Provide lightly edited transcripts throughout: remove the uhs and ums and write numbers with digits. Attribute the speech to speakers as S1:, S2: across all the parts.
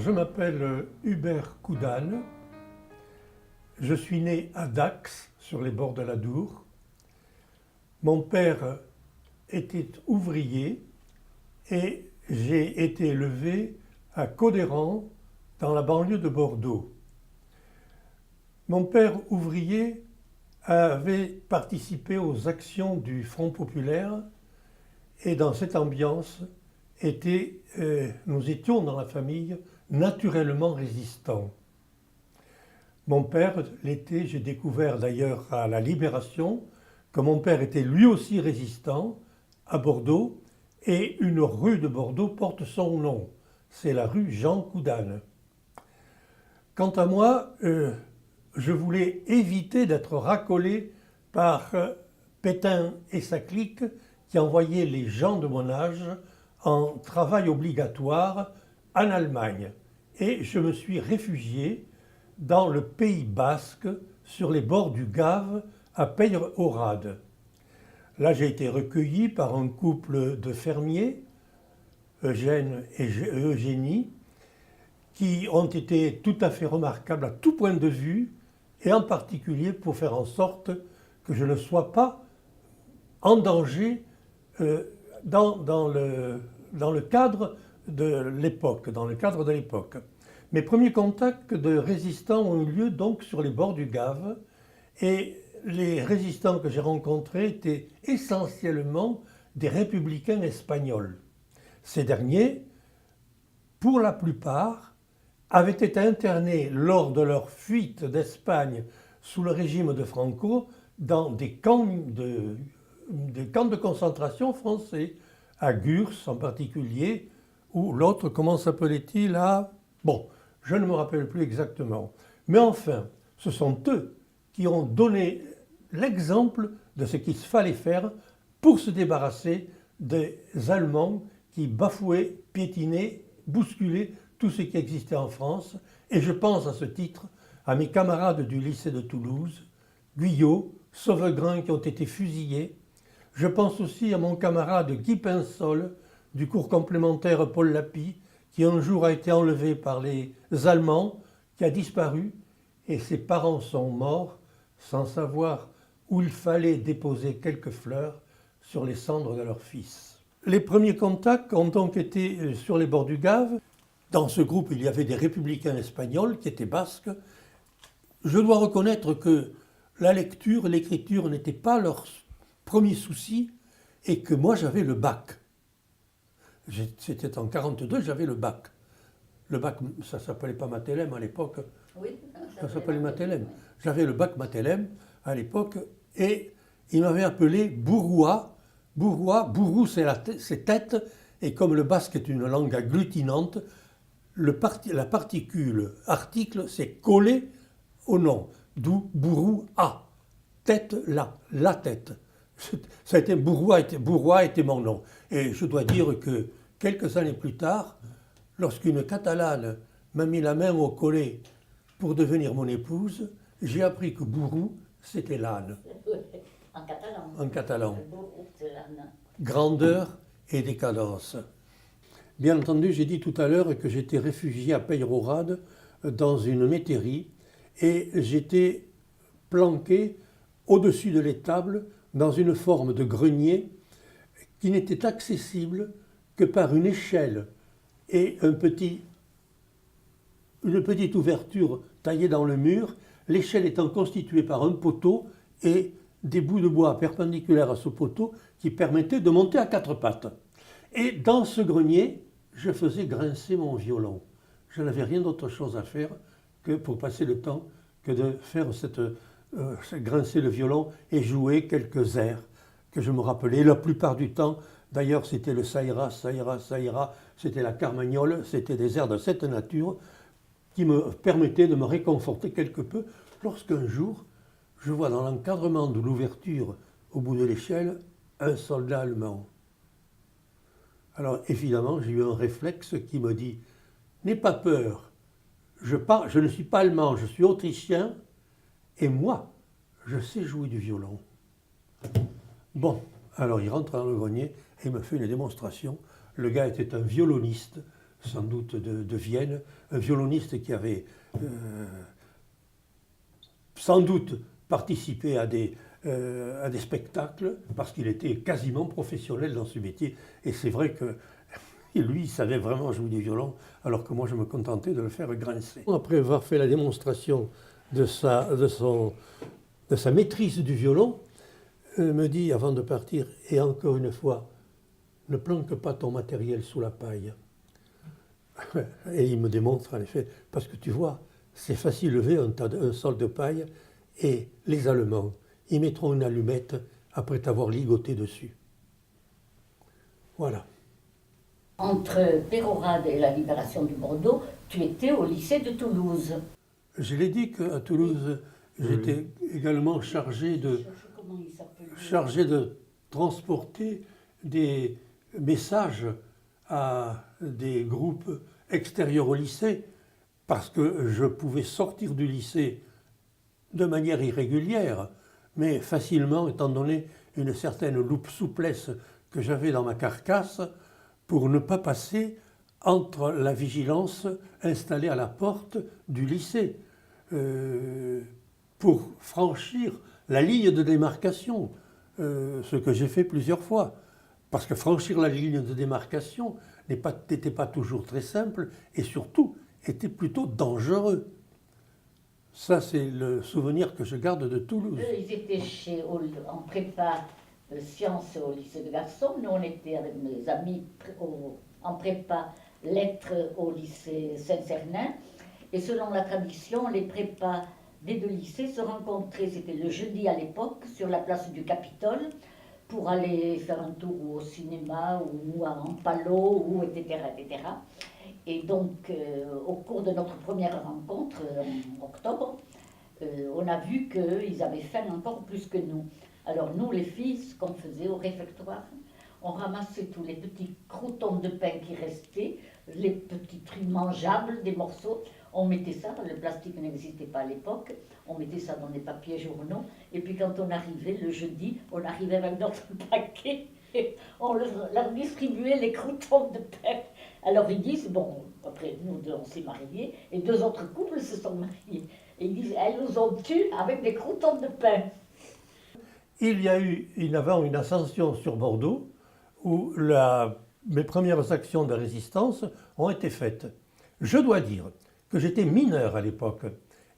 S1: je m'appelle Hubert Coudal. Je suis né à Dax, sur les bords de l'Adour. Mon père était ouvrier et j'ai été élevé à Codéran, dans la banlieue de Bordeaux. Mon père ouvrier avait participé aux actions du Front populaire et dans cette ambiance, nous étions dans la famille naturellement résistants. Mon père l'était, j'ai découvert d'ailleurs à la Libération que mon père était lui aussi résistant à Bordeaux et une rue de Bordeaux porte son nom. C'est la rue Jean Coudal. Quant à moi, je voulais éviter d'être racolé par Pétain et sa clique qui envoyaient les gens de mon âge en travail obligatoire en Allemagne. Et je me suis réfugié dans le Pays basque, sur les bords du Gave, à Peyrehorade. Là, j'ai été recueilli par un couple de fermiers, Eugène et Eugénie, qui ont été tout à fait remarquables à tout point de vue, et en particulier pour faire en sorte que je ne sois pas en danger dans le cadre de l'époque, Mes premiers contacts de résistants ont eu lieu donc sur les bords du Gave, et les résistants que j'ai rencontrés étaient essentiellement des républicains espagnols. Ces derniers, pour la plupart, avaient été internés lors de leur fuite d'Espagne sous le régime de Franco dans des camps de concentration français, à Gurs en particulier, ou l'autre, comment s'appelait-il là? Bon, je ne me rappelle plus exactement. Mais enfin, ce sont eux qui ont donné l'exemple de ce qu'il fallait faire pour se débarrasser des Allemands qui bafouaient, piétinaient, bousculaient tout ce qui existait en France. Et je pense à ce titre à mes camarades du lycée de Toulouse, Guyot, Sauvegrin qui ont été fusillés. Je pense aussi à mon camarade Guy Pinsol du cours complémentaire Paul Lapie, qui un jour a été enlevé par les Allemands, qui a disparu, et ses parents sont morts sans savoir où il fallait déposer quelques fleurs sur les cendres de leur fils. Les premiers contacts ont donc été sur les bords du Gave. Dans ce groupe, il y avait des républicains espagnols qui étaient basques. Je dois reconnaître que la lecture, l'écriture n'étaient pas leur premier souci et que moi j'avais le bac. C'était en 1942, j'avais le bac. Le bac, ça ne s'appelait pas Mathelem à l'époque.
S2: Oui,
S1: ça s'appelait Mathelem. J'avais le bac Mathelem à l'époque et il m'avait appelé Bourrois. Bourrou c'est tête, et comme le basque est une langue agglutinante, la particule article c'est collé au nom, d'où Bourroua, tête là, la tête. Ça a été Bourrois était mon nom. Et je dois dire que quelques années plus tard, lorsqu'une Catalane m'a mis la main au collet pour devenir mon épouse, j'ai appris que Bourrou, c'était l'âne.
S2: En catalan.
S1: En catalan.
S2: Bourrou, c'est l'âne.
S1: Grandeur et décadence. Bien entendu, j'ai dit tout à l'heure que j'étais réfugié à Peyrehorade dans une métairie et j'étais planqué au-dessus de l'étable dans une forme de grenier qui n'était accessible que par une échelle et une petite ouverture taillée dans le mur, l'échelle étant constituée par un poteau et des bouts de bois perpendiculaires à ce poteau qui permettaient de monter à quatre pattes. Et dans ce grenier, je faisais grincer mon violon. Je n'avais rien d'autre chose à faire que pour passer le temps que de faire grincer le violon et jouer quelques airs que je me rappelais. La plupart du temps, d'ailleurs, c'était le Ça ira, ça ira, ça ira, c'était la Carmagnole, c'était des airs de cette nature qui me permettaient de me réconforter quelque peu lorsqu'un jour, je vois dans l'encadrement de l'ouverture au bout de l'échelle un soldat allemand. Alors évidemment, j'ai eu un réflexe qui me dit « N'aie pas peur, je ne suis pas allemand, je suis autrichien, et moi, je sais jouer du violon. » Bon, alors il rentre dans le grenier et me fait une démonstration. Le gars était un violoniste sans doute de Vienne, un violoniste qui avait sans doute participé à des spectacles, parce qu'il était quasiment professionnel dans ce métier. Et c'est vrai que lui, il savait vraiment jouer du violon, alors que moi, je me contentais de le faire grincer. Après avoir fait la démonstration de sa maîtrise du violon, me dit, avant de partir, et encore une fois, ne planque pas ton matériel sous la paille. Et il me démontre, en effet, parce que tu vois, c'est facile lever un sol de paille, et les Allemands, ils mettront une allumette après t'avoir ligoté dessus. Voilà.
S2: Entre Pérorade et la libération du Bordeaux, tu étais au lycée de Toulouse.
S1: Je l'ai dit qu'à Toulouse, j'étais également chargé de transporter des messages à des groupes extérieurs au lycée, parce que je pouvais sortir du lycée de manière irrégulière, mais facilement, étant donné une certaine souplesse que j'avais dans ma carcasse, pour ne pas passer entre la vigilance installée à la porte du lycée, pour franchir la ligne de démarcation, ce que j'ai fait plusieurs fois. Parce que franchir la ligne de démarcation n'était pas toujours très simple et surtout était plutôt dangereux. Ça, c'est le souvenir que je garde de Toulouse.
S2: Eux, ils étaient en prépa sciences au lycée de garçons. Nous, on était avec mes amis en prépa lettres au lycée Saint-Cernin. Et selon la tradition, les prépas des deux lycées se rencontraient, c'était le jeudi à l'époque, sur la place du Capitole, pour aller faire un tour au cinéma ou en palo, ou etc., etc. Et donc, au cours de notre première rencontre, en octobre, on a vu qu'ils avaient faim encore plus que nous. Alors nous, les filles, ce qu'on faisait au réfectoire, on ramassait tous les petits croûtons de pain qui restaient, les petits trucs mangeables, des morceaux. On mettait ça, le plastique n'existait pas à l'époque, on mettait ça dans des papiers journaux. Et puis quand on arrivait le jeudi, on arrivait avec notre paquet et on leur distribuait les croûtons de pain. Alors ils disent, bon, après nous deux on s'est mariés, et deux autres couples se sont mariés. Et ils disent, elles nous ont tués avec des croûtons de pain.
S1: Il y a eu une ascension sur Bordeaux où mes premières actions de résistance ont été faites. Je dois dire que j'étais mineur à l'époque.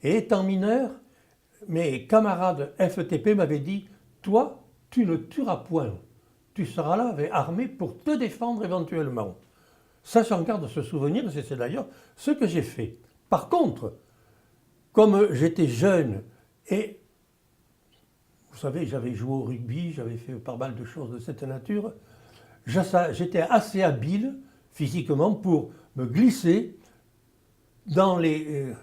S1: Et étant mineur, mes camarades FTP m'avaient dit « Toi, tu ne tueras point. Tu seras là armé pour te défendre éventuellement. » Ça, j'en garde ce souvenir, et c'est d'ailleurs ce que j'ai fait. Par contre, comme j'étais jeune et vous savez, j'avais joué au rugby, j'avais fait pas mal de choses de cette nature. J'étais assez habile physiquement pour me glisser dans les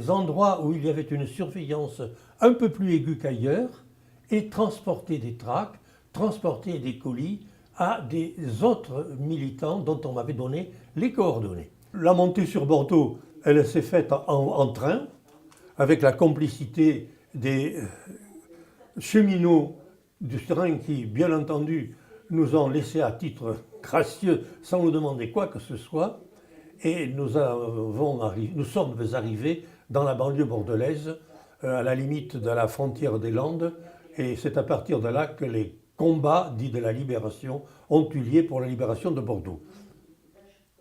S1: endroits où il y avait une surveillance un peu plus aiguë qu'ailleurs et transporter des tracts, transporter des colis à des autres militants dont on m'avait donné les coordonnées. La montée sur Bordeaux, elle s'est faite en train, avec la complicité des cheminots du train qui, bien entendu, nous ont laissé à titre gracieux sans nous demander quoi que ce soit. Et nous sommes arrivés dans la banlieue bordelaise, à la limite de la frontière des Landes. Et c'est à partir de là que les combats dits de la libération ont eu lieu pour la libération de Bordeaux.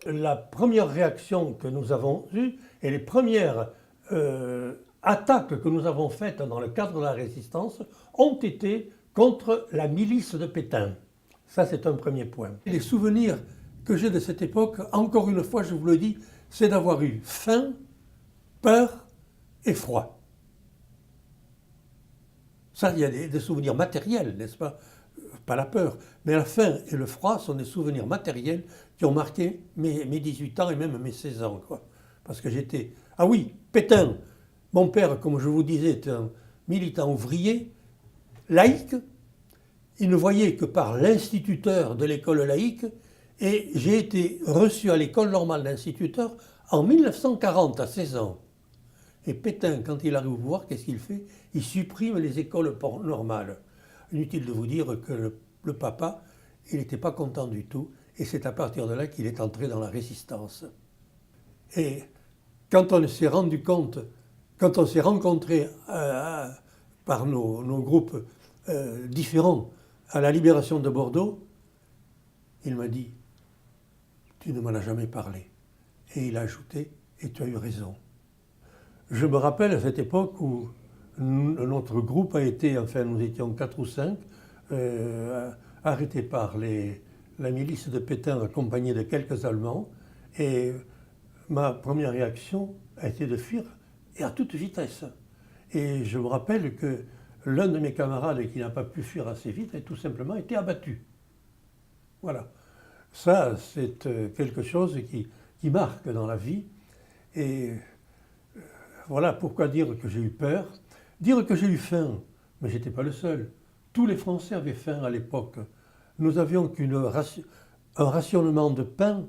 S1: La première réaction que nous avons eue et les premières attaques que nous avons faites dans le cadre de la résistance ont été contre la milice de Pétain. Ça, c'est un premier point. Les souvenirs que j'ai de cette époque, encore une fois, je vous le dis, c'est d'avoir eu faim, peur et froid. Ça, il y a des souvenirs matériels, n'est-ce pas? Pas la peur, mais la faim et le froid sont des souvenirs matériels qui ont marqué mes 18 ans et même mes 16 ans, quoi. Parce que j'étais... Ah oui, Pétain. Mon père, comme je vous disais, était un militant ouvrier, laïque. Il ne voyait que par l'instituteur de l'école laïque. Et j'ai été reçu à l'école normale d'instituteur en 1940, à 16 ans. Et Pétain, quand il arrive vous voir, qu'est-ce qu'il fait? Il supprime les écoles normales. Inutile de vous dire que le papa, il n'était pas content du tout. Et c'est à partir de là qu'il est entré dans la résistance. Et quand on s'est rendu compte, quand on s'est rencontrés par nos groupes différents à la libération de Bordeaux, il m'a dit « Tu ne m'en as jamais parlé ». Et il a ajouté « Et tu as eu raison ». Je me rappelle à cette époque où notre groupe a été, enfin nous étions 4 ou 5, arrêtés par la milice de Pétain accompagnée de quelques Allemands. Et ma première réaction a été de fuir, et à toute vitesse. Et je me rappelle que l'un de mes camarades qui n'a pas pu fuir assez vite a tout simplement été abattu. Voilà. Ça, c'est quelque chose qui marque dans la vie. Et voilà pourquoi dire que j'ai eu peur. Dire que j'ai eu faim, mais je n'étais pas le seul. Tous les Français avaient faim à l'époque. Nous avions un rationnement de pain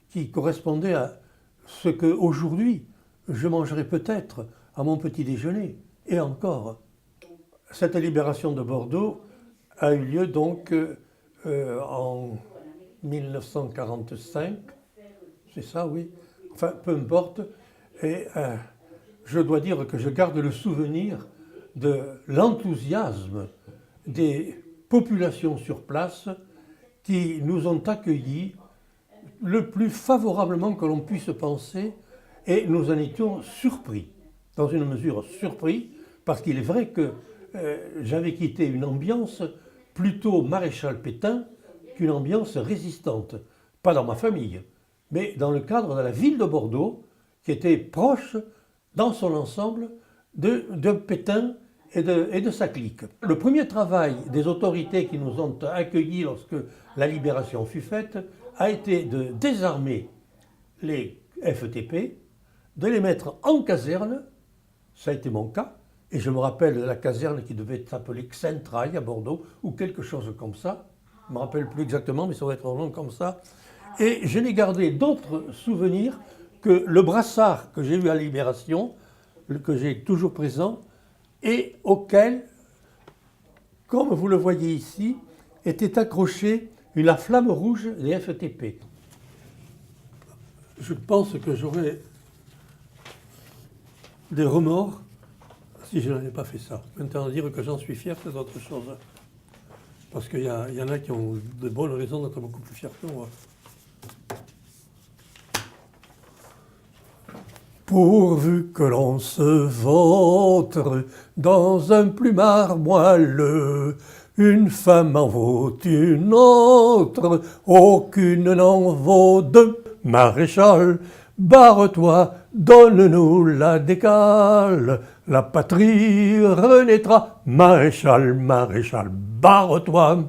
S1: qui correspondait à ce qu'aujourd'hui je mangerais peut-être à mon petit déjeuner. Et encore, cette libération de Bordeaux a eu lieu donc en 1945, c'est ça, oui, enfin peu importe, et je dois dire que je garde le souvenir de l'enthousiasme des populations sur place qui nous ont accueillis le plus favorablement que l'on puisse penser, et nous en étions surpris, dans une mesure surpris, parce qu'il est vrai que j'avais quitté une ambiance plutôt maréchal Pétain qu'une ambiance résistante, pas dans ma famille, mais dans le cadre de la ville de Bordeaux, qui était proche, dans son ensemble, de Pétain et de sa clique. Le premier travail des autorités qui nous ont accueillis lorsque la libération fut faite a été de désarmer les FTP, de les mettre en caserne, ça a été mon cas, et je me rappelle de la caserne qui devait s'appeler Xaintrailles à Bordeaux, ou quelque chose comme ça, je ne me rappelle plus exactement, mais ça doit être un nom comme ça, et je n'ai gardé d'autres souvenirs que le brassard que j'ai eu à la Libération, que j'ai toujours présent, et auquel, comme vous le voyez ici, était accrochée la flamme rouge des FTP. Je pense que j'aurais des remords si je n'avais pas fait ça. Maintenant, dire que j'en suis fier, c'est autre chose. Parce qu'il y en a qui ont de bonnes raisons d'être beaucoup plus fiers que moi. Pourvu que l'on se vautre dans un plumard moelleux, une femme en vaut une autre, aucune n'en vaut deux. Maréchal, barre-toi, donne-nous la décale, la patrie renaîtra. Maréchal, maréchal, barre-toi.